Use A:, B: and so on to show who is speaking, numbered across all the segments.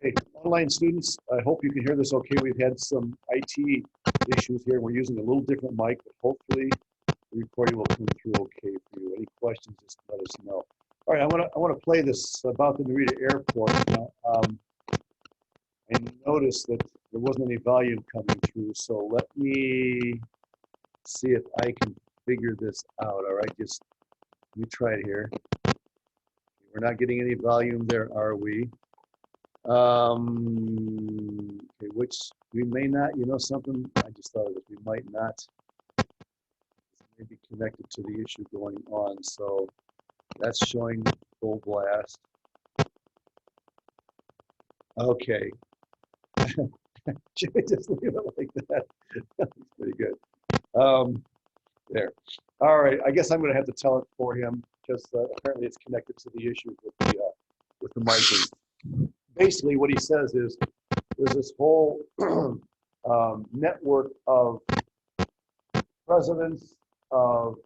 A: Hey, online students, I hope you can hear this okay. We've had some IT issues here. We're using a little different mic, but hopefully the recording will come through okay for you. Any questions, just let us know. All right, I want to play this about the Narita Airport. Now, I noticed that there wasn't any volume coming through, so let me see if I can figure this out. All right, just let me try it here. We're not getting any volume there, are we? Okay, which we may not, you know something, I just thought of this, we might not, may be connected to the issue going on, so that's showing full blast. Okay. Should we just leave it like that? That's pretty good. There. All right, I guess I'm going to have to tell it for him, because apparently it's connected to the issue with the mic. Basically, what he says is there's this whole network of presidents of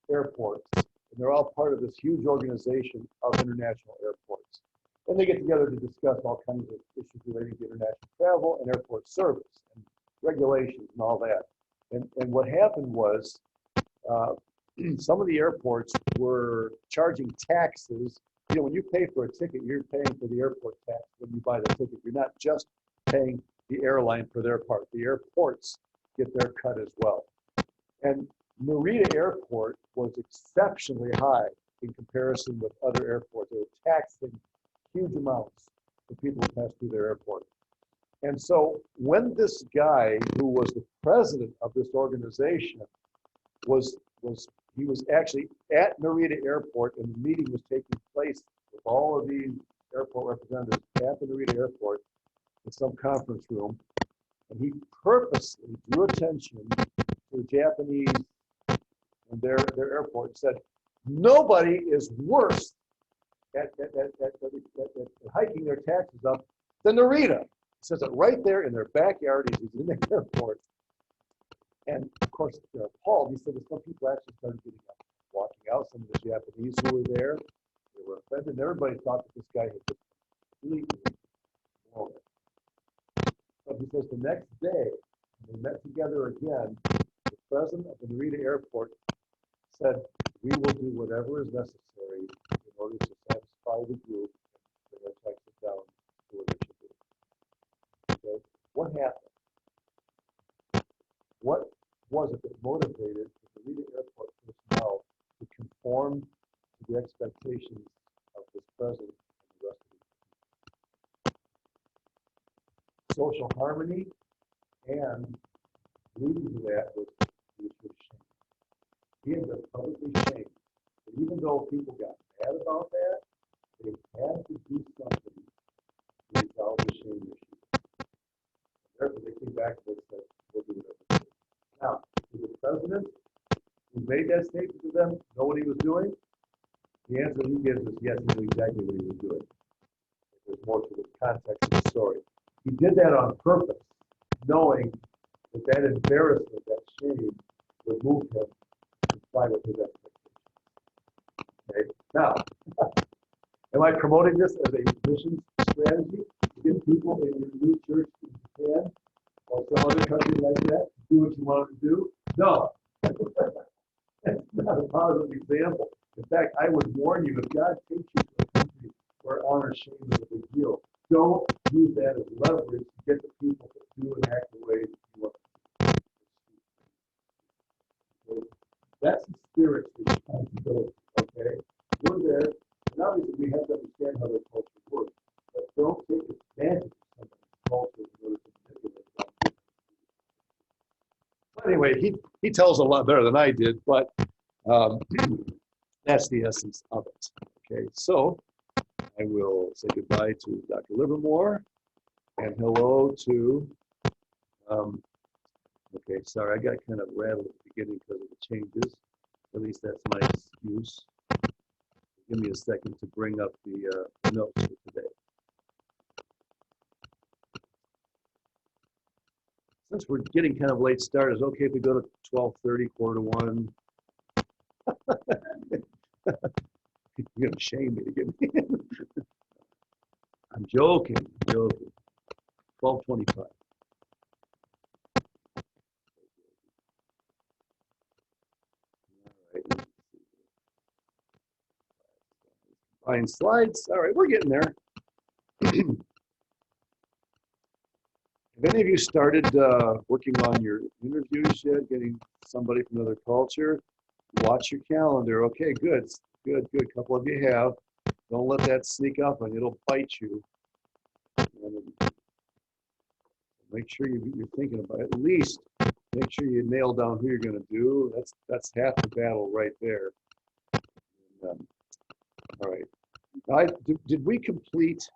A: airports, and they're all part of this huge organization of international airports. And they get together to discuss all kinds of issues relating to international travel and airport service and regulations and all that. And what happened was some of the airports were charging taxes. You know, when you pay for a ticket, you're paying for the airport tax when you buy the ticket. You're not just paying the airline for their part. The airports get their cut as well. And Narita Airport was exceptionally high in comparison with other airports. They were taxing huge amounts for people who pass through their airport. And so when this guy, who was the president of this organization, he was actually at Narita Airport, and the meeting was taking place with all of these airport representatives at the Narita Airport in some conference room, and he purposely drew attention to the Japanese and their airport and said, nobody is worse at hiking their taxes up than Narita. He says it right there in their backyard. He's in the airport. And of course, appalled. He said that some people actually started getting up, walking out. Some of the Japanese who were there, they were offended. And everybody thought that this guy had been completely blown it. But he says the next day, when they met together again, the president of the Narita Airport said, we will do whatever is necessary in order to satisfy the group and bring our taxes down to what it should be. Okay? What happened? What was it that motivated the Narita Airport personnel to conform to the expectations of this president and the rest of the social harmony, and leading to that was the issue of shame. He had been publicly shamed. But even though people got mad about that, they had to do something to resolve the shame issue. Therefore, they came back and said, we'll do whatever. Now, did the president who made that statement to them know what he was doing? The answer he gives is yes, he knew exactly what he was doing. There's more to the context of the story. He did that on purpose, knowing that that embarrassment, that shame, would move him to comply with his expectations. Okay? Now, am I promoting this as a mission strategy to get people in your new church in Japan or some other country like that to do what you want them to do? No. That's not a positive example. In fact, I would warn you, if God takes you to a country where honor shame is a big deal, don't use that as leverage to get the people to do and act the way you want them to. That's the spirit's responsibility, okay? We're there, and obviously we have to understand how their culture works, but don't take advantage of somebody's culture in order to manipulate them. Anyway, he tells a lot better than I did, but that's the essence of it. Okay, so I will say goodbye to Dr. Livermore and hello to, okay, sorry, I got kind of rattled at the beginning because of the changes. At least that's my excuse. Give me a second to bring up the notes for today. Since we're getting kind of late start, is it okay if we go to 12:30, 1:45? You're going to shame me to get me in. I'm joking, joking. 12:25. All right. Find slides. All right, we're getting there. Have any of you started working on your interviews yet? Getting somebody from another culture? Watch your calendar. Okay, good, good, good. A couple of you have. Don't let that sneak up and it'll bite you. And make sure you're thinking about it. At least make sure you nail down who you're going to do. That's half the battle right there. And, all right. Did we complete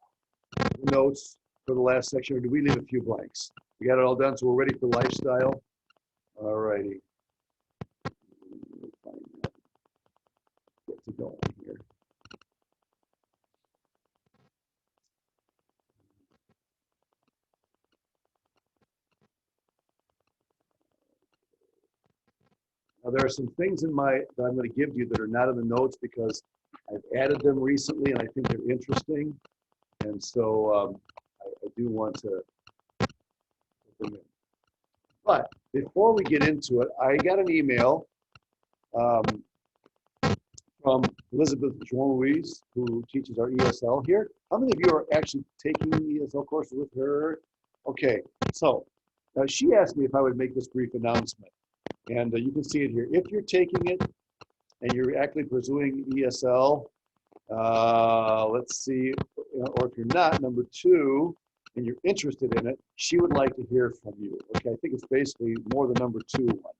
A: the notes for the last section, or did we leave a few blanks? We got it all done, so we're ready for lifestyle. All righty. Get to going here. Now, there are some things in that I'm going to give you that are not in the notes because I've added them recently and I think they're interesting. And so I do want to put them in. But before we get into it, I got an email from Elizabeth Jean-Louise, who teaches our ESL here. How many of you are actually taking ESL courses with her? Okay, so she asked me if I would make this brief announcement. And you can see it here. If you're taking it and you're actually pursuing ESL, let's see, or if you're not, number 2, and you're interested in it, she would like to hear from you. Okay, I think it's basically more the number 2 one.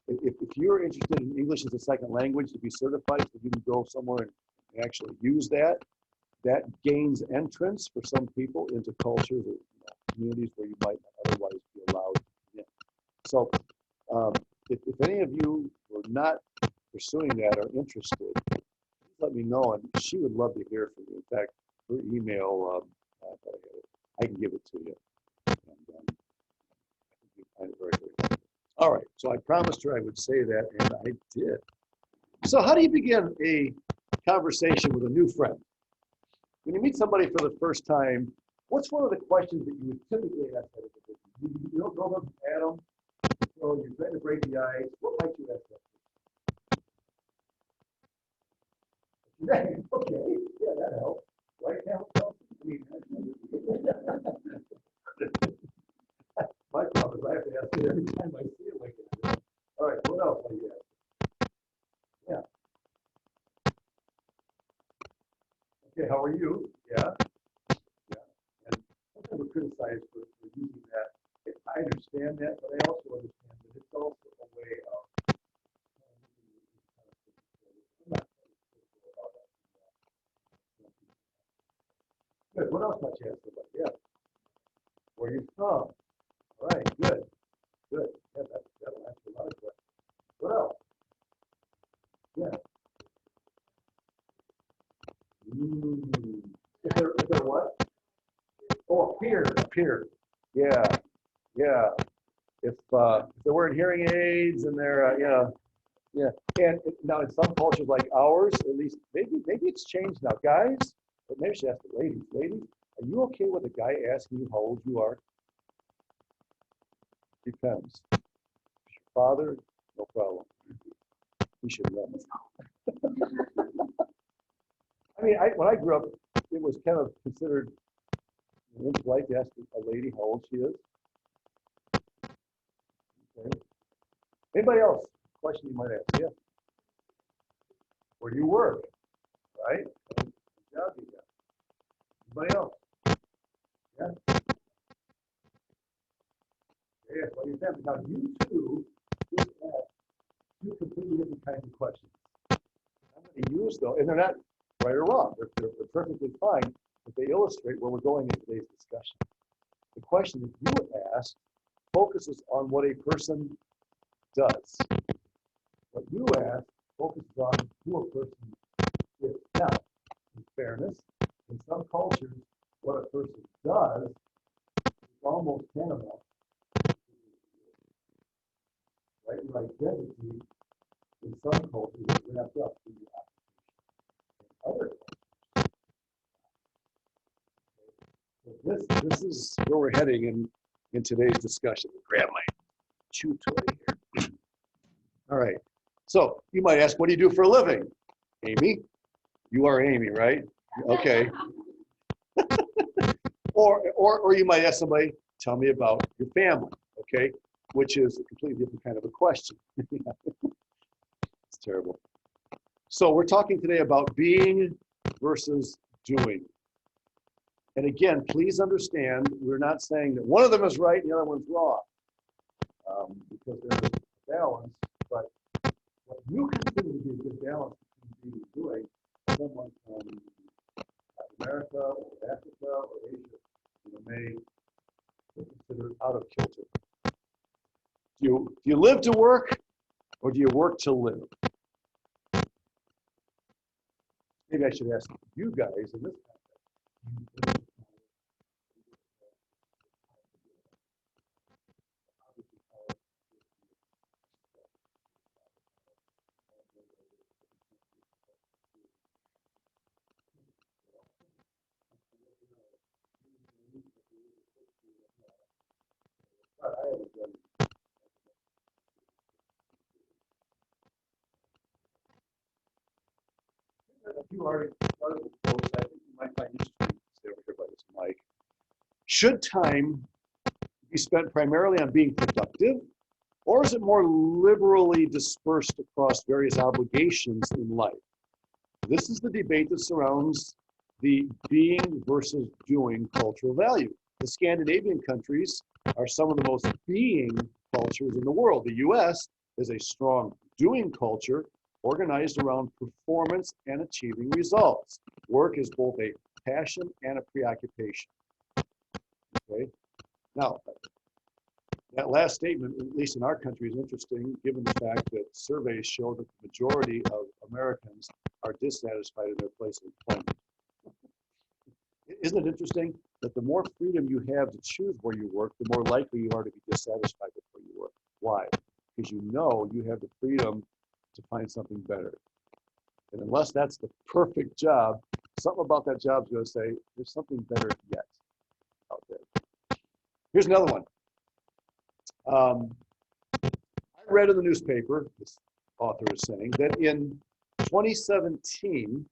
A: If you're interested in English as a second language to be certified, so you can go somewhere and actually use that, that gains entrance for some people into cultures or communities where you might not otherwise be allowed in. So if any of you were not pursuing that or interested, please let me know, and she would love to hear from you. In fact, her email, I can give it to you. And I think you find it very, very helpful. All right, so I promised her I would say that, and I did. So how do you begin a conversation with a new friend? When you meet somebody for the first time, what's one of the questions that you would typically ask at a visit? You don't go up to Adam, so you're trying to break the ice. What might you ask that? Okay, yeah, that helps. Right now, my problem is I have to ask it every time I see it like that. All right, what else are you asking? Yeah. Okay, how are you? Yeah. Yeah. And sometimes we're criticized for using that. I understand that, but I also understand that it's also a way of good. What else might you ask about? Yeah. Where are you from? All right, good. Good. Yeah, that'll answer a lot of questions. What else? Yeah. If they're what? Oh, a peer. Yeah, yeah. If they're wearing hearing aids and they're, yeah. And now in some cultures like ours, at least maybe it's changed now, guys. But maybe I should ask the ladies. Ladies, are you okay with a guy asking you how old you are? Depends. If your father, no problem. He should know. I mean, when I grew up, it was kind of considered impolite to ask a lady how old she is. Okay. Anybody else? Question you might ask? Yeah. Where do you work? Right? What job you got? Anybody else? Yeah. Yeah. Well, you have now you two just ask 2 completely different kinds of questions. I'm going to use though, and they're not right or wrong. They're perfectly fine, but they illustrate where we're going in today's discussion. The question that you would ask focuses on what a person does. What you ask focuses on who a person is. Now, in fairness, in some cultures, what a person does is almost tantamount to right? Your identity in some cultures is wrapped up in your occupation. In other cultures, This is where we're heading in today's discussion. Grab my chew toy here. All right. So you might ask, what do you do for a living? Amy? You are Amy, right? Okay. Or you might ask somebody, tell me about your family, okay? Which is a completely different kind of a question. It's terrible. So we're talking today about being versus doing. And again, please understand, we're not saying that one of them is right and the other one's wrong, because there's a balance, but what you consider to be a good balance between being and doing, someone from Latin America or Africa or Asia, may consider out of kilter. Do you live to work, or do you work to live? Maybe I should ask you guys in this context. A few articles quotes I think you might find interesting. Stay over here by this mic. Should time be spent primarily on being productive, or is it more liberally dispersed across various obligations in life? This is the debate that surrounds the being versus doing cultural value. The Scandinavian countries are some of the most being cultures in the world. The US is a strong doing culture organized around performance and achieving results. Work is both a passion and a preoccupation. Okay? Now, that last statement, at least in our country, is interesting given the fact that surveys show that the majority of Americans are dissatisfied in their place of employment. Isn't it interesting that the more freedom you have to choose where you work, the more likely you are to be dissatisfied with where you work? Why? Because you know you have the freedom to find something better. And unless that's the perfect job, something about that job is going to say, there's something better yet out there. Here's another one. I read in the newspaper, this author is saying, that in 2017,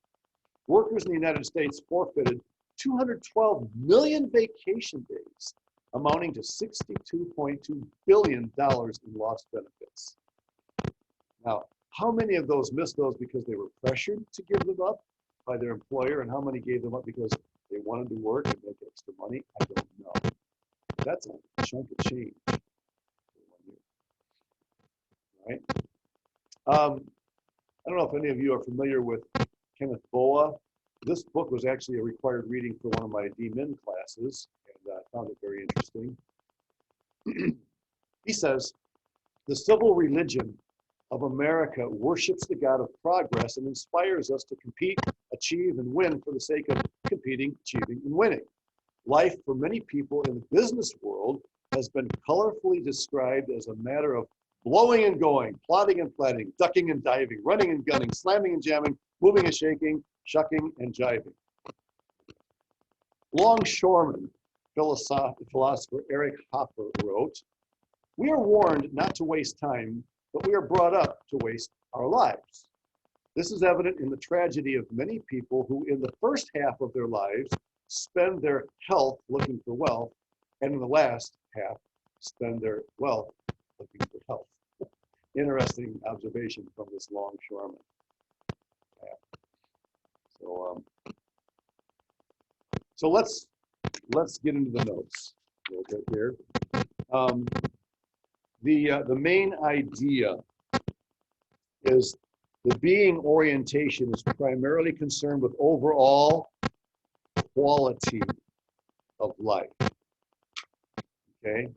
A: workers in the United States forfeited 212 million vacation days, amounting to $62.2 billion in lost benefits. Now, how many of those missed those because they were pressured to give them up by their employer, and how many gave them up because they wanted to work and make extra money? I don't know. That's a chunk of change. Right? I don't know if any of you are familiar with Kenneth Boa. This book was actually a required reading for one of my DMin classes, and I found it very interesting. He says, the civil religion of America worships the God of progress and inspires us to compete, achieve, and win for the sake of competing, achieving, and winning. Life for many people in the business world has been colorfully described as a matter of blowing and going, plotting and planning, ducking and diving, running and gunning, slamming and jamming, moving and shaking, shucking and jiving. Longshoreman philosopher Eric Hoffer wrote, we are warned not to waste time, but we are brought up to waste our lives. This is evident in the tragedy of many people who in the first half of their lives spend their health looking for wealth, and in the last half spend their wealth looking for health. Interesting observation from this longshoreman. So let's get into the notes a little bit here. The main idea is the being orientation is primarily concerned with overall quality of life. Okay?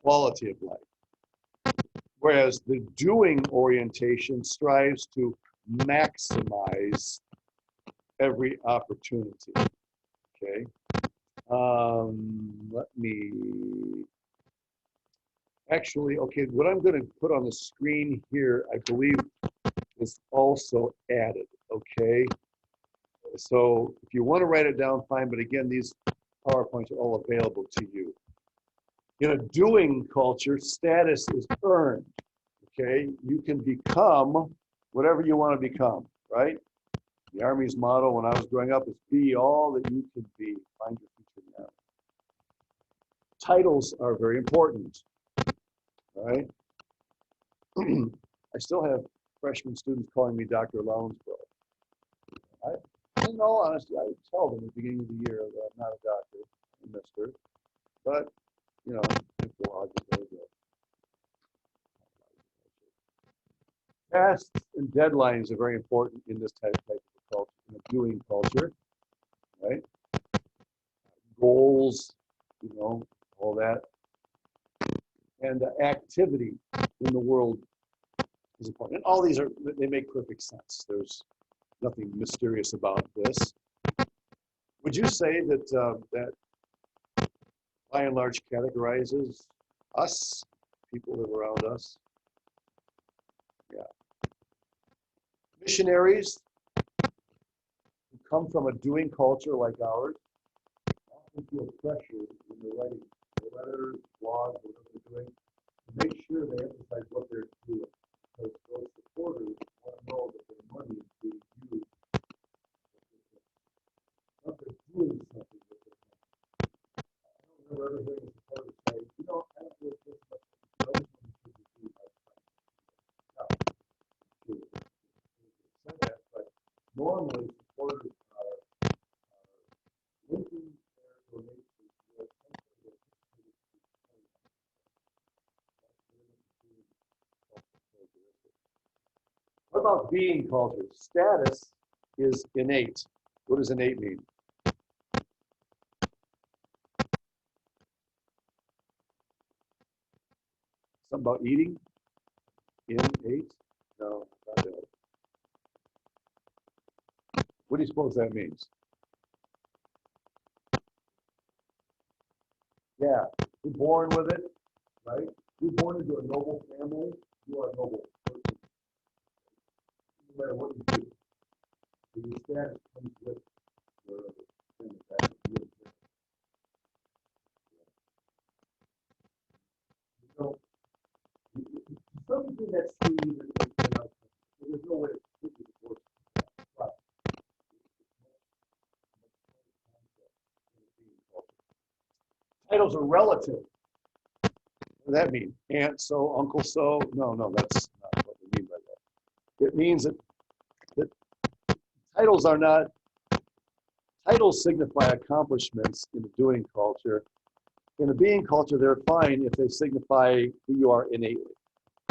A: Quality of life. Whereas the doing orientation strives to maximize every opportunity. Okay? Let me actually, okay, what I'm going to put on the screen here, I believe, is also added. Okay? So if you want to write it down, fine. But again, these PowerPoints are all available to you. In a doing culture, status is earned. Okay, you can become whatever you want to become, right? The Army's motto when I was growing up is be all that you can be. Find your future now. Titles are very important, right? I still have freshman students calling me Dr. Lounsborough. In all honesty, I tell them at the beginning of the year that I'm not a doctor, I'm a mister, but, you know, it's logical. Tasks and deadlines are very important in this type of culture, in a doing culture, right? Goals, you know, all that. And activity in the world is important. And all these are, they make perfect sense. There's nothing mysterious about this. Would you say that that by and large categorizes us, people live around us? Yeah. Missionaries who come from a doing culture like ours often feel pressure when they're writing letters, blogs, whatever they're doing, to make sure they emphasize what they're doing. Because those supporters want to know that their money is being used. Not they're doing something with it. I don't remember ever hearing a supporter say, you know, I don't really think much of the should be doing my said that, but normally supporters are linking their donations with what about being culture? Status is innate. What does innate mean? Something about eating? Innate? No, not that. What do you suppose that means? Yeah, you're born with it, right? You're born into a noble family, you are a noble person. No matter what you do. So your status comes with your family. That's really good. So, something that's true even in our country. There's no way to completely divorce that. But titles are relative. What does that mean? Aunt so, uncle so? No, that's not what we mean by that. It means that titles are not, titles signify accomplishments in the doing culture. In the being culture, they're fine if they signify who you are innately.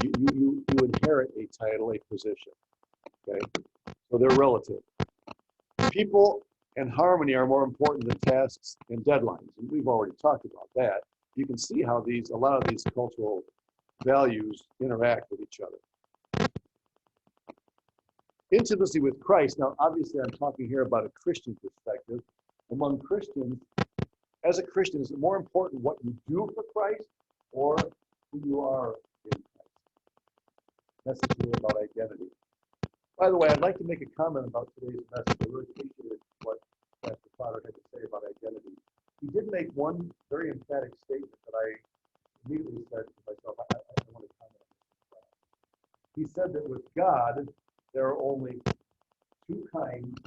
A: You inherit a title, a position. Okay, so they're relative. People and harmony are more important than tasks and deadlines, and we've already talked about that. You can see how a lot of these cultural values interact with each other. Intimacy with Christ. Now, obviously, I'm talking here about a Christian perspective. Among Christians, as a Christian, is it more important what you do for Christ or who you are in Christ? That's really about identity. By the way, I'd like to make a comment about today's message. I really appreciated what Pastor Potter had to say about identity. He did make one very emphatic statement that I immediately said to myself, I want to comment on this. He said that with God, there are only two kinds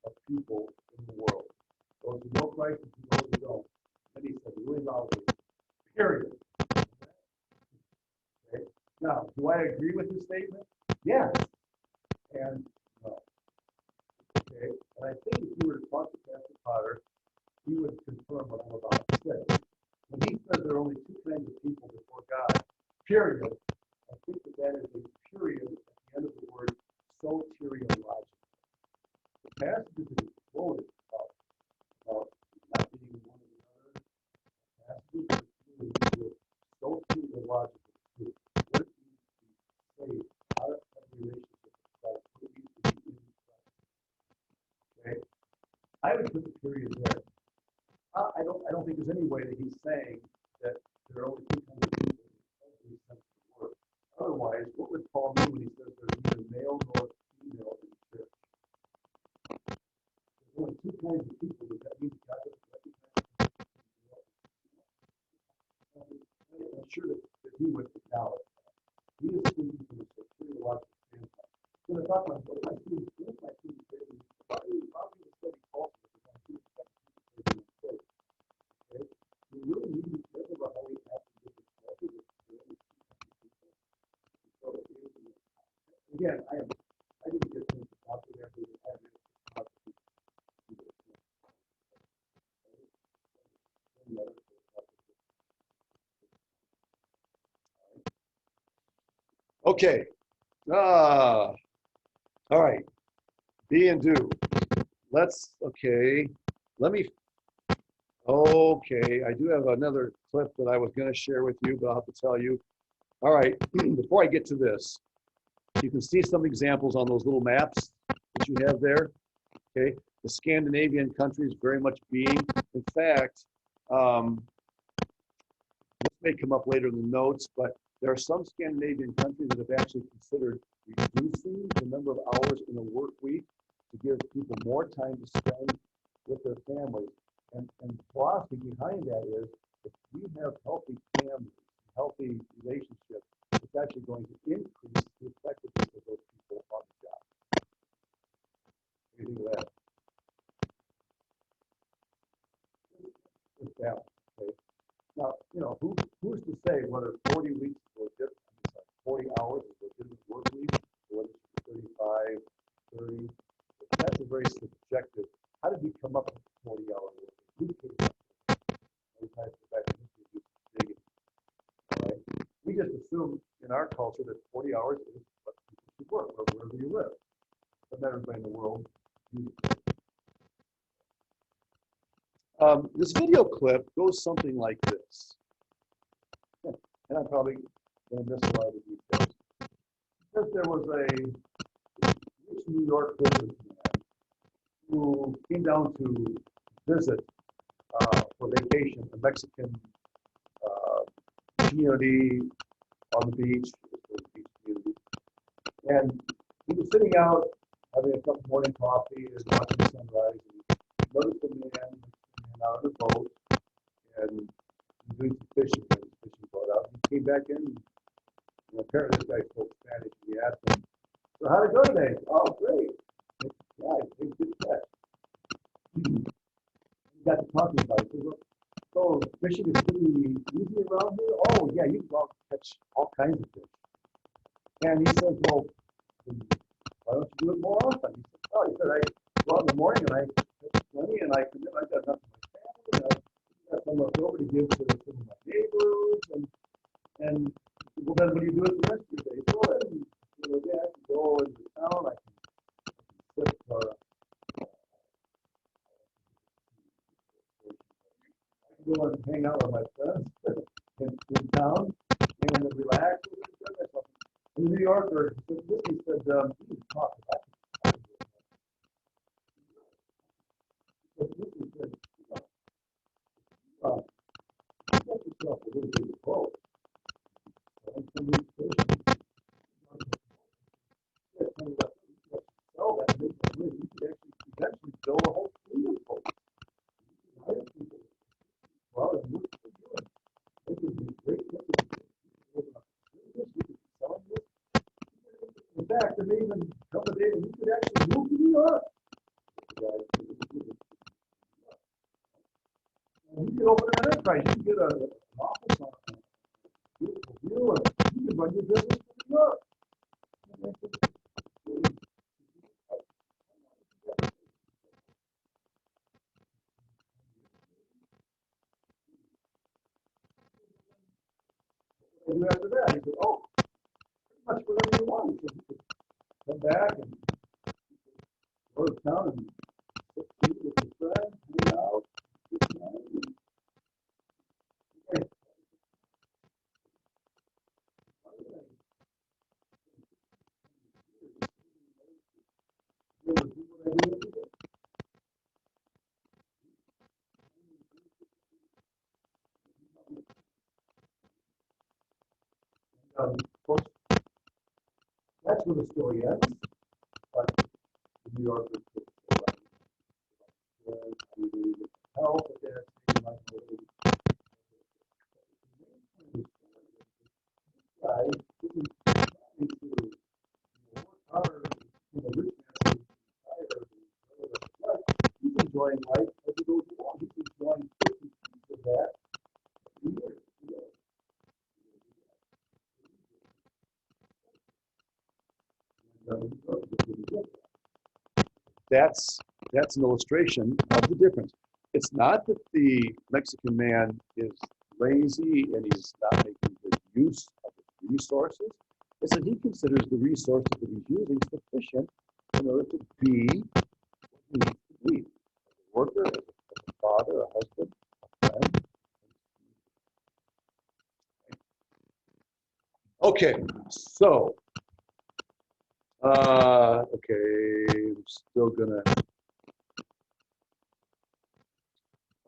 A: of people in the world. Those who know Christ and those who don't. And he said really loudly, period. Okay. Now, do I agree with his statement? Yes. And no. Okay. And I think if you were to talk to Pastor Potter, he would confirm what I'm about to say. When he says there are only two kinds of people before God, period, I think that is a period at the end of the word soteriological. The passage that is quoted about not being one or the other, passages that really deal with soteriological truth. What it means to be saved, how to have a relationship with Christ, what it means to be in Christ. Okay? I would put the period there. I don't think there's any way that he's saying that there are only two kinds of people in every sense of the word. Otherwise, what would Paul mean when he says there's neither male nor female in the church? only two kinds of people that means you got to recognize. I'm sure that he went to college. He is speaking from a sociological standpoint. So the talk about what my students do, my students say, why do you study culture if my students study mistakes? Okay? You really need to be careful about how we act in different cultures. So, again, I didn't get things to talk to them, but I had to talk to people. Okay. All right. Be and do. Okay. Let me, okay. I do have another clip that I was going to share with you, but I'll have to tell you. All right. Before I get to this, you can see some examples on those little maps that you have there. Okay. The Scandinavian countries very much being. In fact, this may come up later in the notes, but there are some Scandinavian countries that have actually considered reducing the number of hours in a work week to give people more time to spend with their families. And the philosophy behind that is if we have healthy families, healthy relationships, it's actually going to increase the effectiveness of those people on the job. What do you think of that? It's balance, okay? Now, who's to say whether 40 weeks or 40 hours is a different work week, or whether it's 35, 30? That's a very subjective. How did we come up with 40-hour work week? Who came up with it? Right? We just assume in our culture that 40 hours is what people should work, or wherever you live. But not everybody in the world uses it. This video clip goes something like this. And I'm probably going to miss a lot of the details. Because there was a rich New York businessman who came down to visit for vacation a Mexican community on the beach, community. And he was sitting out having a cup of morning coffee and watching the sunrise. And he noticed a man out on a boat and doing some fishing with his fishing boat out. He came back in, and apparently this guy spoke Spanish, and he asked him, "So how'd it go today?" "Oh, great. Yeah, I think good catch." He got to talking about it. He said, "So fishing is pretty easy around here?" "Oh, yeah, you can catch all kinds of fish." And he says, "Well, why don't you do it more often?" He said, "Oh, he said, I go out in the morning and I catch plenty, and I got enough for my family, and I got some left over to give to some of my neighbors, and well, then what do you do with the rest of your day?" "Well, then, I can go into town, I can sit go and hang out with my friends in town and relax and enjoy myself." In New Yorker, he said, "You can talk about it." But this is good. Get yourself a little bit of boat. And some nutrition. Sell that and make that money. You could actually eventually build a whole fleet of boats. Hire people. Well, and look what they're doing. They could be great companies. You could be selling this. In fact, there may even come a day when you could actually move to New York. And you could open an enterprise. You could get an office on a beautiful view, and you could run your business from New York. And after that, he said, "Oh, pretty much whatever you want." He said, "You could come back and go to town and sit with your friends, hang out, okay. Of course, that's where the story ends. But the New Yorkers, life as it goes along. He's enjoying 50 pieces of that every year. That's an illustration of the difference. It's not that the Mexican man is lazy and he's not making good use of his resources. It's that he considers the resources that he's using sufficient in order to be what he needs to be. As a worker, as a father, a husband, a friend. Okay, so, okay, I'm still gonna,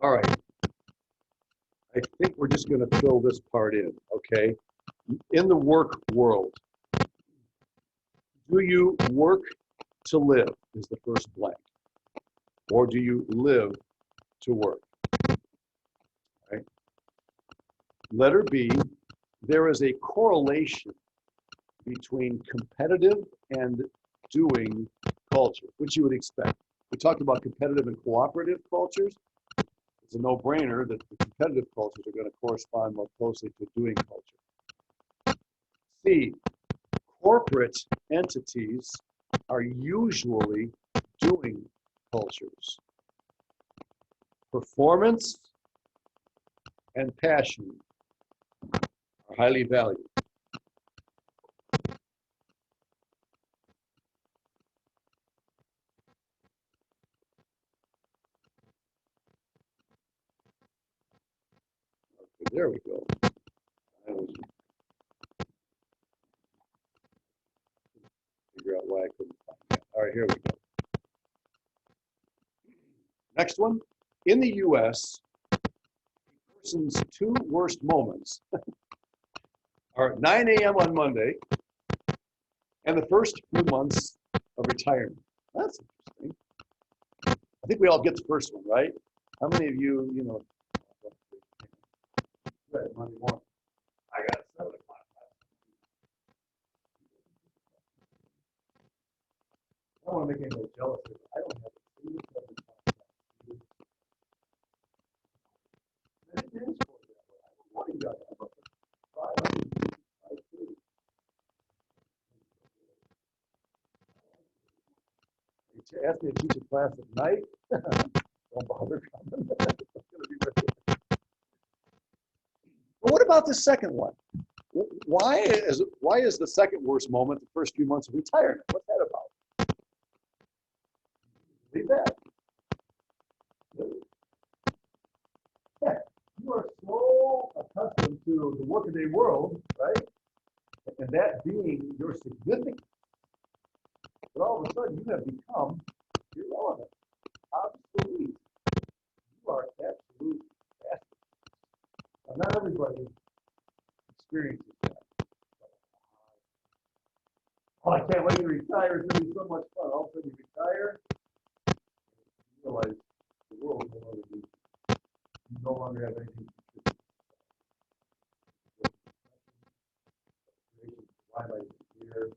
A: all right. I think we're just gonna fill this part in, okay? In the work world, do you work to live is the first blank, or do you live to work? Right? Letter B, there is a correlation between competitive and doing culture, which you would expect. We talked about competitive and cooperative cultures. It's a no-brainer that the competitive cultures are going to correspond more closely to doing culture. C, corporate entities are usually doing cultures. Performance and passion are highly valued. Okay, there we go. Figure out why I couldn't find that. All right, here we go. Next one. In the U.S., a person's two worst moments are at 9 a.m. on Monday and the first few months of retirement. That's interesting. I think we all get the first one, right? How many of you, right, Monday morning? I got 7 o'clock. I don't want to make anybody jealous here, but I don't have a single 7 o'clock. And it is for that way. I don't want you guys. I'm up at 5:30. You ask me to teach a class at night, don't bother coming. It's gonna be ridiculous. But what about the second one? Why is the second worst moment the first few months of retirement? What's that about? Leave that. Yeah, you are so accustomed to the workaday world, right? And that being your significance, but all of a sudden you have become irrelevant, obsolete. You are absolute bastard. Now, not everybody experiences that. Oh, I can't wait to retire. It's going to be so much fun. All of a sudden you retire, you realize the world is no longer needs you. You no longer have anything to contribute. Why am I here?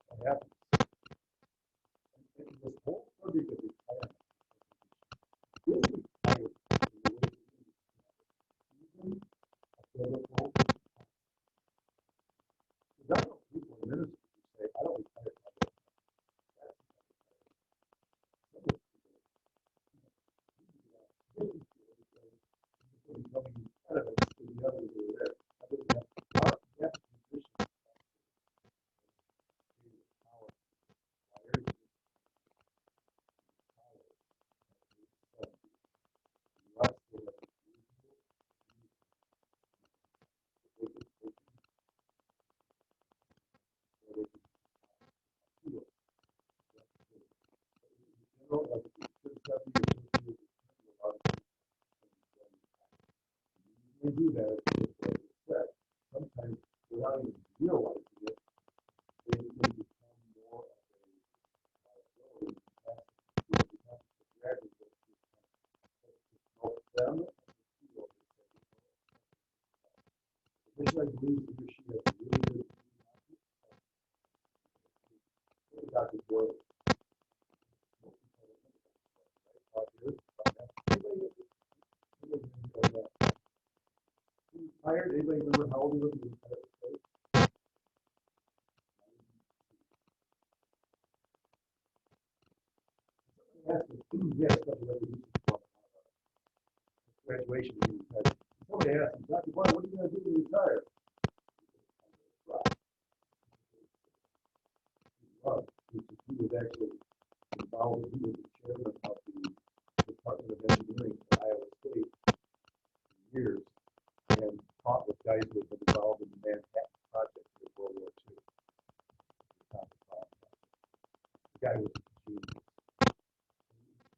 A: What happens? And this whole subject of retirement is retired in the way it is. Even a biblical. Because I know people in ministry who say, I don't retire. Becoming relevant to the others who are there. I think that position power, they do that, as I said, sometimes without even realizing it, they can become more of a liability. Help them. Which I believe he or she has a really good Dr. Boyle. retired? Anybody remember how old he was when he retired? Yes, graduation. Somebody asked him, Dr. Barr, what are you going to do when you retire? He was actually involved. He was the chairman of the Department of Engineering at Iowa State for years, and taught with guys who had been involved in the Manhattan Project in World War II. The guy was a genius.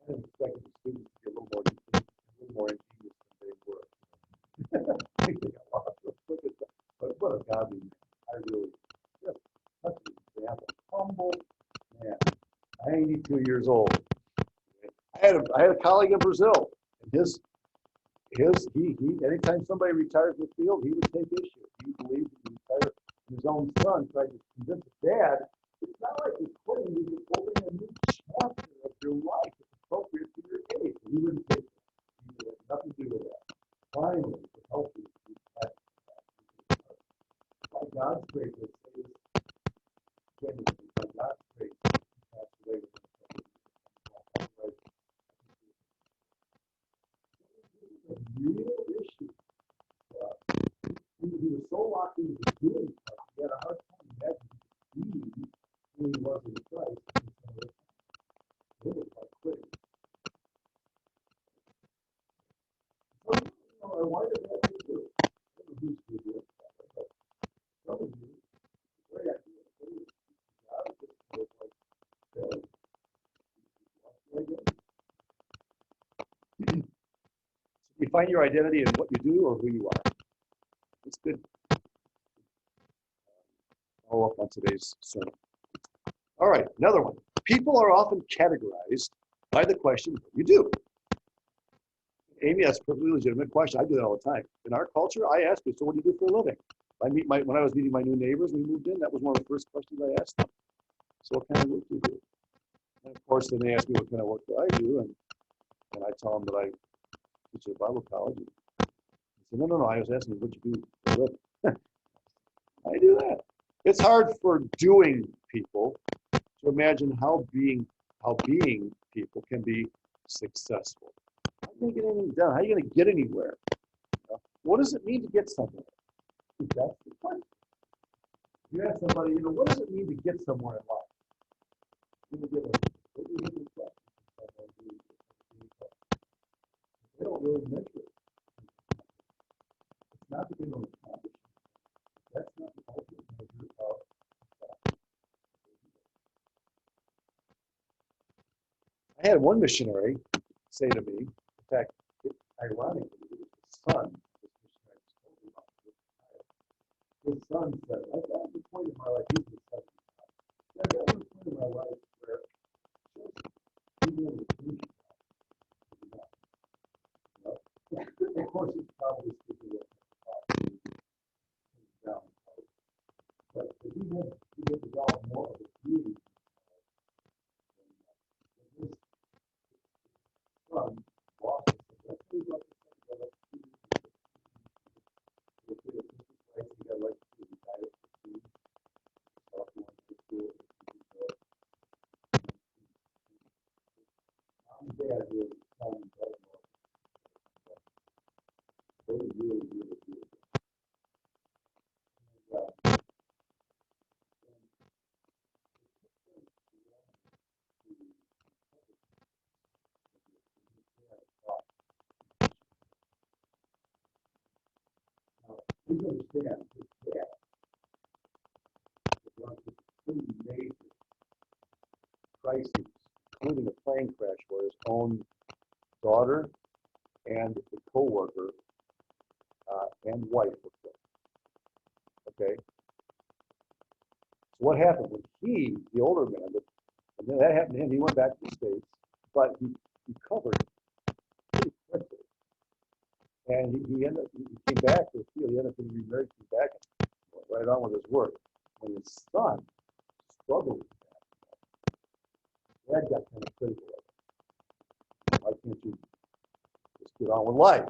A: I expected the students to be a little more ingenious than they were. I think they got lost. But what a godly man. I really, just such an example. Humble man. 92 years old. I had a colleague in Brazil, and he anytime somebody retires from the field, he would take issue. He believed that he retired. His own son tried to convince his dad, it's not like you're quitting, you're opening a new chapter of your life. It's appropriate for your age. And he wouldn't take it. He had nothing to do with that. Finally, to help you, by God's grace, let's say this genuinely, by God's grace, he passed away within a couple of years. A real issue. He was so locked into doing stuff, he had a hard time imagining being who he was in Christ. It was like quitting. So, why did that do? Who's to do it? Some of you, great idea. I was just like, you find your identity in what you do or who you are. It's good. Follow up on today's sermon. All right, another one. People are often categorized by the question, what do you do? Amy, that's a perfectly legitimate question. I do that all the time. In our culture, I ask you, so what do you do for a living? When I was meeting my new neighbors when we moved in, that was one of the first questions I asked them. So what kind of work do you do? And of course, then they ask me what kind of work do I do, and I tell them that I teach at Bible college. I said, no, I was asking you what you do for a living. I do that. It's hard for doing people to imagine how being people can be successful. How are you going to get anything done? How are you going to get anywhere? What does it mean to get somewhere? That's the question. You ask somebody, what does it mean to get somewhere in life? They don't really measure it. It's not that they don't accomplish it. That's not the ultimate measure of success. I had one missionary say to me, in fact, ironically, it was the son of this missionary told me about this child. His son said, I got to the point in my life, he's the son. I got to the point in my life where just being able to finish it is enough. Of course, it's probably speaking of down. But he had developed more of a beauty. His son lost it. That's what he got to say. He got like to retire for food. Mom and dad really telling me better. They really, really, really. Please understand, his dad was a pretty major crises, including a plane crash where his own daughter and the co-worker and wife were killed. Okay? So what happened when he, the older man, and then that happened to him, he went back to the States, but he recovered pretty quickly. And he came back to the field, he ended up being remarried, came back and went right on with his work. When his son struggled with that got kind of critical of it. Why can't you just get on with life?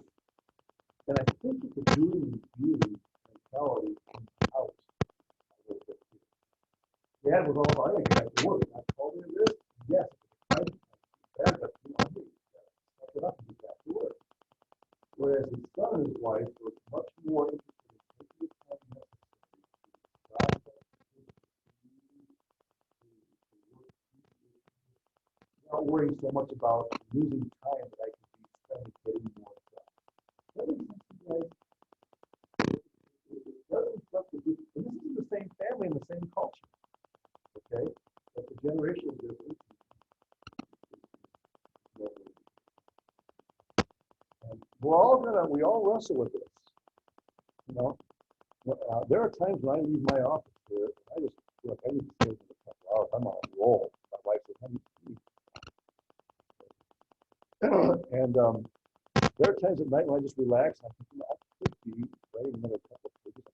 A: And I think that the doing and being mentality comes out a little bit here. Dad was all about, I gotta get back to work. I told him this. Yes, Dad, but I need to step it up and get back to work. Whereas his son and his wife were much more interested in taking the time necessary to not worrying so much about losing time that I could be spending getting more stuff. That makes sense to you guys? It doesn't stuff to do, and this is the same family and the same culture, okay? But the generational difference. And we all wrestle with this, you know? There are times when I leave my office here, I just feel like I need to stay for a couple hours. I'm on a roll. My wife says, honey, and there are times at night when I just relax. I'm thinking, I could be writing another couple of pages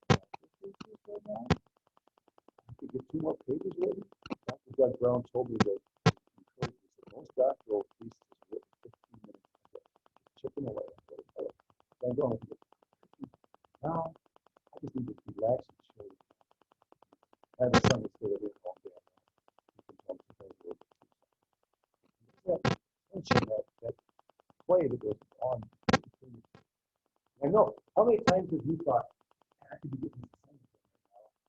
A: right now. I could get 2 more pages ready. Dr. Doug Brown told me that most doctoral theses are written 15 minutes a day. Chipping away. I'm going to now. I just need to relax and chill. I have a son that's still living all day. You can tell me sometimes a little bit. That play that goes on. I know. How many times have you thought, I could be getting this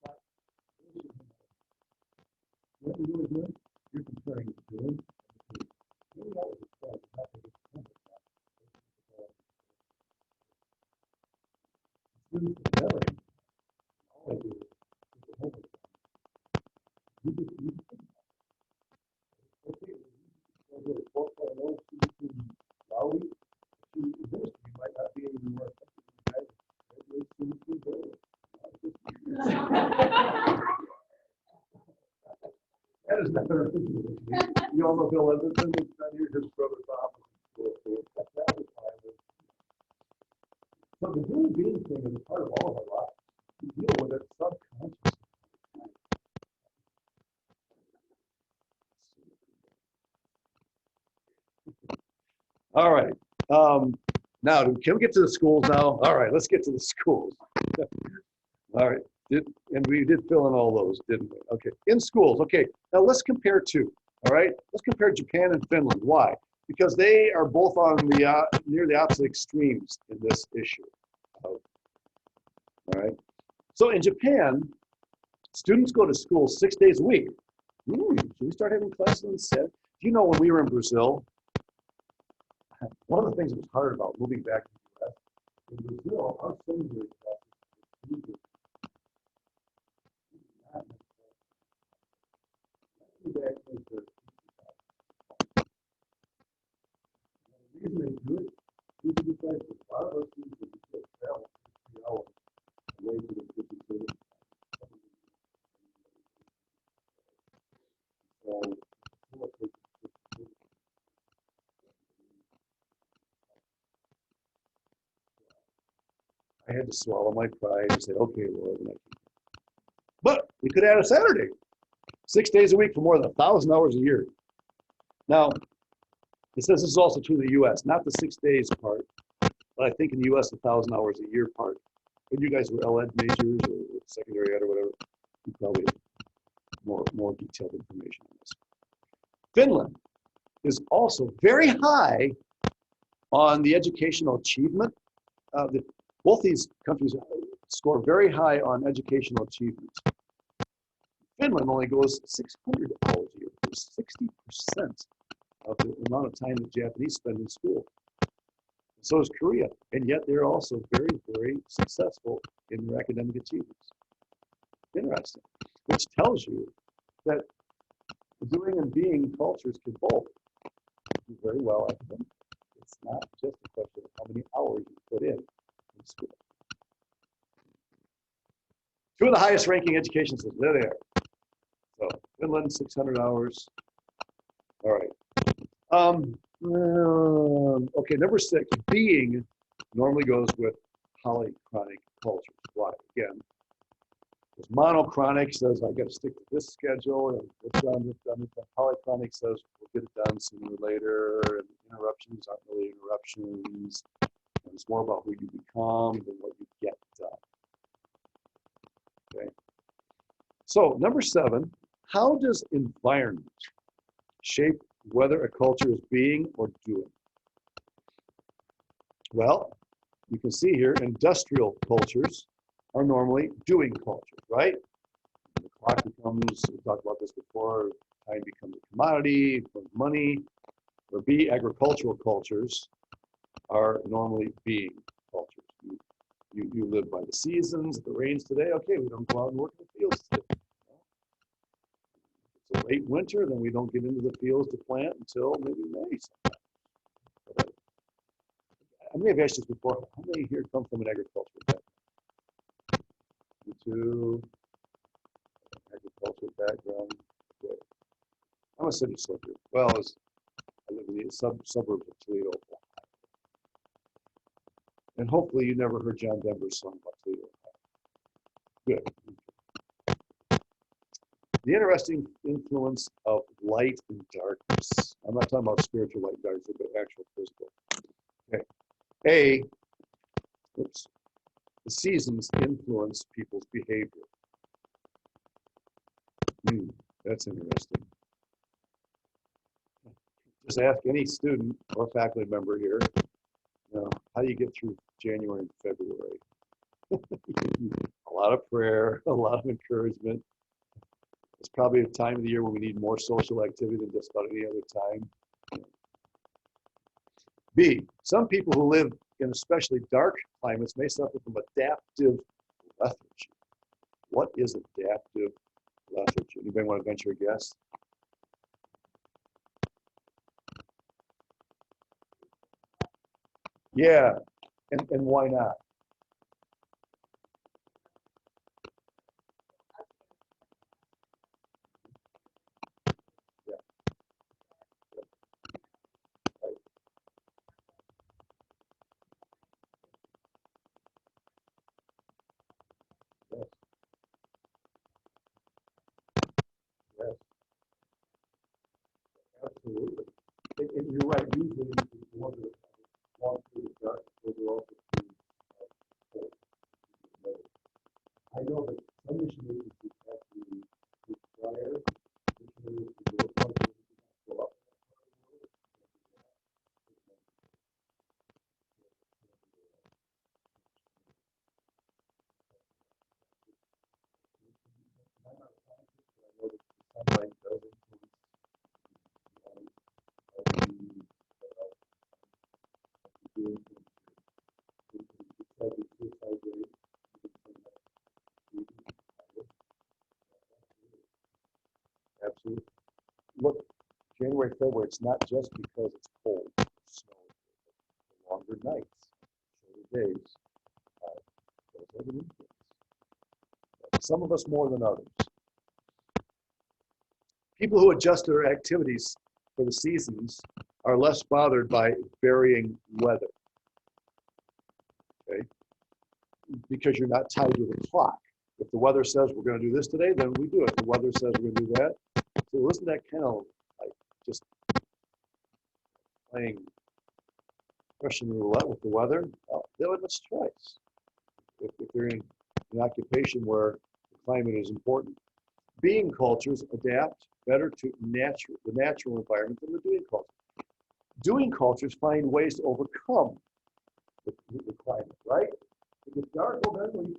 A: right now? What you're really doing, you're comparing what you're doing. Maybe that was a start. Not to get students that never all I do is get the homework done. You just think about it. Okay, you get a 4.0 student in Lowry. In ministry, you might not be any more effective than guys that graduate students in Baylor. That is not our situation. You all know Bill Edmondson, he's not here, his brother's office. So the doing being thing is a part of all of our lives. We deal with it subconsciously. All right. Now, can we get to the schools now? All right, let's get to the schools. All right. And we did fill in all those, didn't we? Okay. In schools. Okay. Now let's compare two. All right. Let's compare Japan and Finland. Why? Because they are both on the near the opposite extremes in this issue. All right. So in Japan, students go to school 6 days a week. Should we start having classes instead? Do you know when we were in Brazil, one of the things that was hard about moving back to the U.S. in Brazil, our seminary classes the reason they do it is because a lot of our students that travel 3 hours away to the city. I had to swallow my pride and say, okay, Lord. But we could add a Saturday, 6 days a week for more than 1,000 hours a year. Now, it says this is also true in the U.S., not the 6 days part, but I think in the U.S., 1,000 hours a year part. When you guys were LEd majors or secondary ed or whatever, you probably have more detailed information on this. Finland is also very high on the educational achievement. Both these countries score very high on educational achievement. Finland only goes 600 hours a year, 60% of the amount of time that Japanese spend in school. So is Korea, and yet they're also very, very successful in their academic achievements. Interesting, which tells you that doing and being cultures can both do very well academically. It's not just a question of how many hours you put in school. Two of the highest ranking education systems, there they are. So Finland, 600 hours. All right. Okay, number 6, being normally goes with polychronic cultures. Why? Again, because monochronic says I got to stick to this schedule and it's done. Polychronic says we'll get it done sooner or later, and interruptions aren't really interruptions, and It's more about who you become than what you get done. Okay. So number 7, how does environment shape whether a culture is being or doing? Well, you can see here, industrial cultures are normally doing cultures, right? The clock becomes, we talked about this before, time becomes a commodity, becomes money. Or B, agricultural cultures are normally being cultures. You live by the seasons. If it rains today, okay, we don't go out and work in the fields today. If it's a late winter, then we don't get into the fields to plant until maybe May sometimes. I may have asked this before. How many here come from an agricultural background? You two, agricultural background. Good. I'm a city slicker. Well, I live in the suburbs of Toledo, Ohio. And hopefully you never heard John Denver's song about Toledo, Ohio. Good. The interesting influence of light and darkness. I'm not talking about spiritual light and darkness, but actual physical. Okay. The seasons influence people's behavior. That's interesting. Just ask any student or faculty member here, how do you get through January and February? A lot of prayer, a lot of encouragement. It's probably a time of the year when we need more social activity than just about any other time. B, some people who live in especially dark climates may suffer from adaptive lethargy. What is adaptive lethargy? Anybody want to venture a guess? Yeah, and why not? Yeah, right. Yes, yes, absolutely. And you're right, usually the ones that walk through the dark, those are also cold. I know that some mission agencies actually require missionaries to go up to go up. I'm not a scientist, but I know that the sunlight does influence absolutely. Look, January, February, it's not just because it's cold, it's snow, the longer nights, shorter days, those have an influence. Some of us more than others. People who adjust their activities for the seasons are less bothered by varying weather, okay? Because you're not tied to the clock. If the weather says we're going to do this today, then we do it. If the weather says we're going to do that. So isn't that kind of like just playing Russian roulette with the weather? Well, they have a choice. If they're in an occupation where the climate is important. Being cultures adapt better to the natural environment than the doing cultures. Doing cultures find ways to overcome the climate, right? If it's dark, well, then we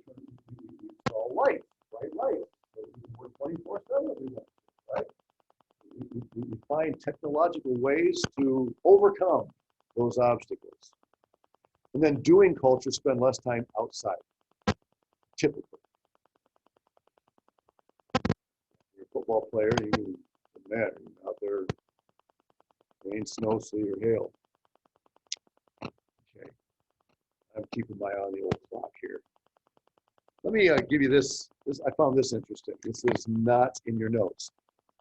A: install light, bright light. So we can work 24/7 if we want, right? We find technological ways to overcome those obstacles. And then doing cultures spend less time outside, typically. You're a football player, you doesn't matter. You're out there, rain, snow, sleet, or hail. Okay, I'm keeping my eye on the old clock here. Let me give you this. I found this interesting. This is not in your notes.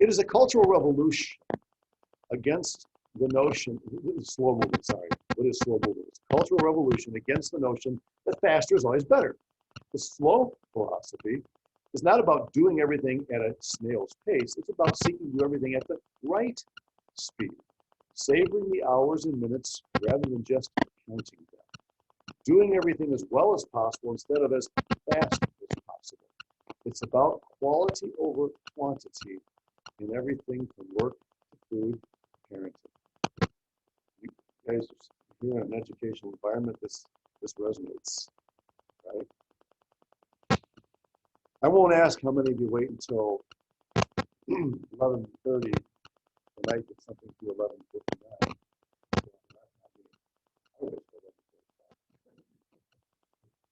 A: It is a cultural revolution against the notion, slow movement, sorry. What is slow movement? It's a cultural revolution against the notion that faster is always better. The slow philosophy is not about doing everything at a snail's pace. It's about seeking to do everything at the right speed, savoring the hours and minutes rather than just counting them. doing everything as well as possible instead of as fast as possible. It's about quality over quantity in everything from work to food to parenting. You guys are here in an educational environment, this resonates, right? I won't ask how many of you wait until 11:30 tonight get something to 11:59.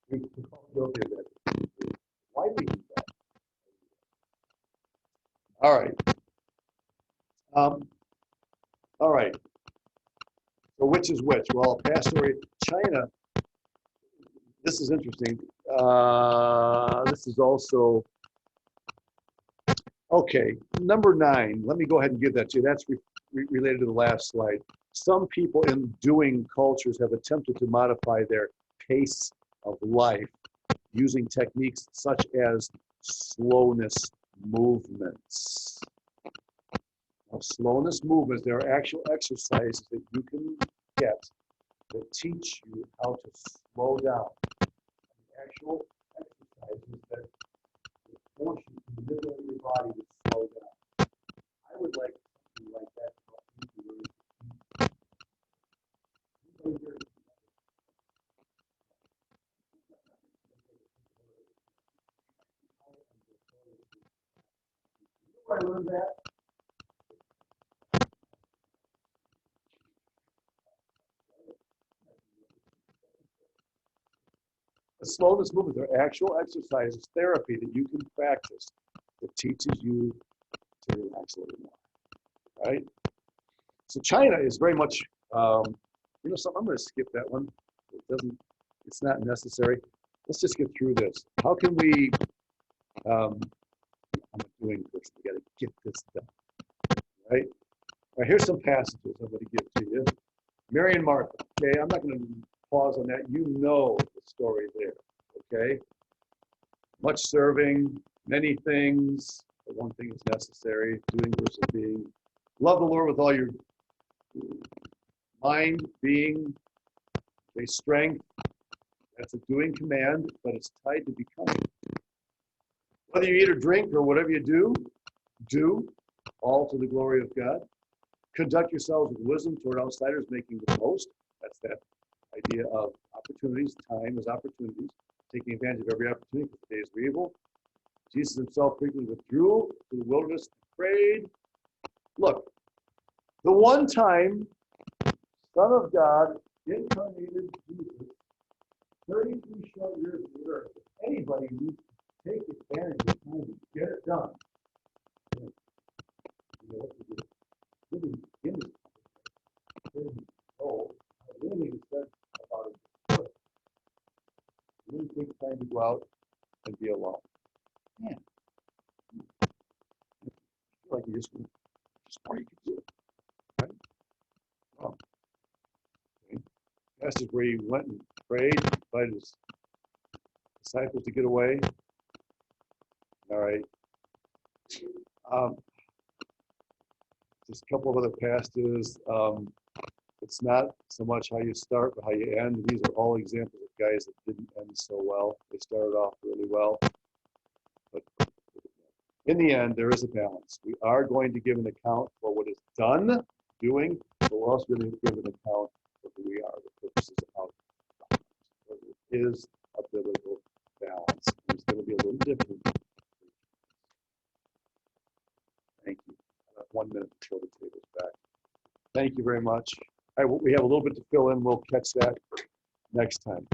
A: We're all guilty of that. Why do we do that? All right. All right. So which is which? Well, past story, China. This is interesting. This is also okay. Number 9. Let me go ahead and give that to you. That's related to the last slide. Some people in doing cultures have attempted to modify their pace of life using techniques such as slowness movements. Now, slowness movements, there are actual exercises that you can get that teach you how to slow down. The actual exercises that force you to manipulate your body to slow down. I would like something like that to help you to really I learned that. The slowness movement, they're actual exercises, therapy that you can practice that teaches you to relax a little more, right? So China is very much, you know, something. I'm going to skip that one. It's not necessary. Let's just get through this. How can we, I'm doing this, we got to get this done, right? All right, here's some passages I'm going to give to you. Mary and Martha, okay? I'm not going to pause on that. You know the story there, okay? Much serving, many things, but one thing is necessary, doing versus being. Love the Lord with all your mind, being, okay, strength. That's a doing command, but it's tied to becoming. Whether you eat or drink or whatever you do all to the glory of God. Conduct yourselves with wisdom toward outsiders, making the most. That's that idea of opportunities. Time is opportunities. Taking advantage of every opportunity because the days are evil. Jesus himself frequently withdrew to the wilderness and prayed. Look, the one time Son of God incarnated Jesus, 33 short years of the earth. If anybody needs to take advantage of time to get it done, you know what to do. Living in this anything is said about it. You really take time to go out and be alone. Man, I feel like you just more you can do, right? Oh, okay. That's where he went and prayed, invited his disciples to get away. All right. Just a couple of other passages. It's not so much how you start, but how you end. These are all examples of guys that didn't end so well. They started off really well, but in the end, there is a balance. We are going to give an account for what is done, doing, but we're also going to give an account for who we are, the purposes of how it is a biblical balance. It's going to be a little different. Thank you. I have 1 minute until the table's back. Thank you very much. We have a little bit to fill in. We'll catch that next time.